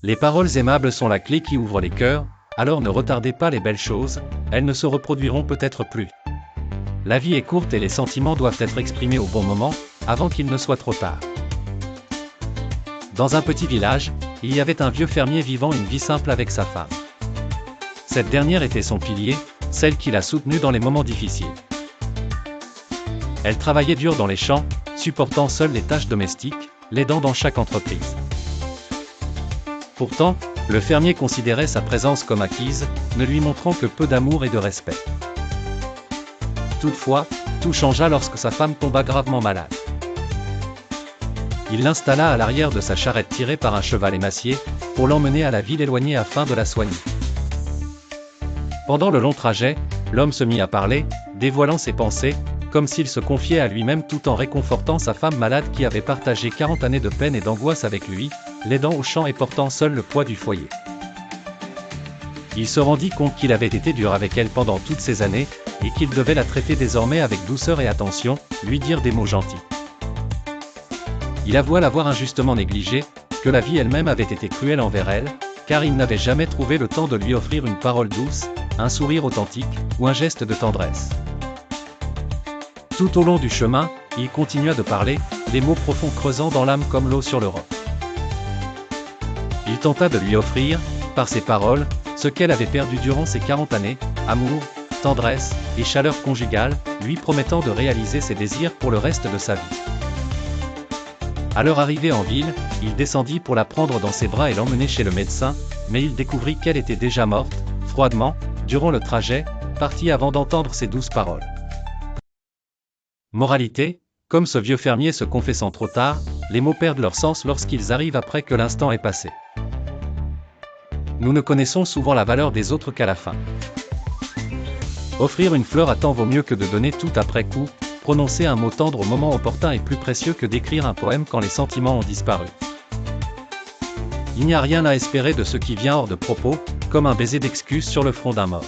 Les paroles aimables sont la clé qui ouvre les cœurs, alors ne retardez pas les belles choses, elles ne se reproduiront peut-être plus. La vie est courte et les sentiments doivent être exprimés au bon moment, avant qu'il ne soit trop tard. Dans un petit village, il y avait un vieux fermier vivant une vie simple avec sa femme. Cette dernière était son pilier, celle qui l'a soutenu dans les moments difficiles. Elle travaillait dur dans les champs, supportant seule les tâches domestiques, l'aidant dans chaque entreprise. Pourtant, le fermier considérait sa présence comme acquise, ne lui montrant que peu d'amour et de respect. Toutefois, tout changea lorsque sa femme tomba gravement malade. Il l'installa à l'arrière de sa charrette tirée par un cheval émacié, pour l'emmener à la ville éloignée afin de la soigner. Pendant le long trajet, l'homme se mit à parler, dévoilant ses pensées, comme s'il se confiait à lui-même tout en réconfortant sa femme malade qui avait partagé 40 années de peine et d'angoisse avec lui, l'aidant au champ et portant seul le poids du foyer. Il se rendit compte qu'il avait été dur avec elle pendant toutes ces années, et qu'il devait la traiter désormais avec douceur et attention, lui dire des mots gentils. Il avoua l'avoir injustement négligée, que la vie elle-même avait été cruelle envers elle, car il n'avait jamais trouvé le temps de lui offrir une parole douce, un sourire authentique, ou un geste de tendresse. Tout au long du chemin, il continua de parler, les mots profonds creusant dans l'âme comme l'eau sur le roc. Il tenta de lui offrir, par ses paroles, ce qu'elle avait perdu durant ces 40 années, amour, tendresse, et chaleur conjugale, lui promettant de réaliser ses désirs pour le reste de sa vie. À leur arrivée en ville, il descendit pour la prendre dans ses bras et l'emmener chez le médecin, mais il découvrit qu'elle était déjà morte, froidement, durant le trajet, partie avant d'entendre ses douces paroles. Moralité, comme ce vieux fermier se confessant trop tard, les mots perdent leur sens lorsqu'ils arrivent après que l'instant est passé. Nous ne connaissons souvent la valeur des autres qu'à la fin. Offrir une fleur à temps vaut mieux que de donner tout après coup, prononcer un mot tendre au moment opportun est plus précieux que d'écrire un poème quand les sentiments ont disparu. Il n'y a rien à espérer de ce qui vient hors de propos, comme un baiser d'excuse sur le front d'un mort.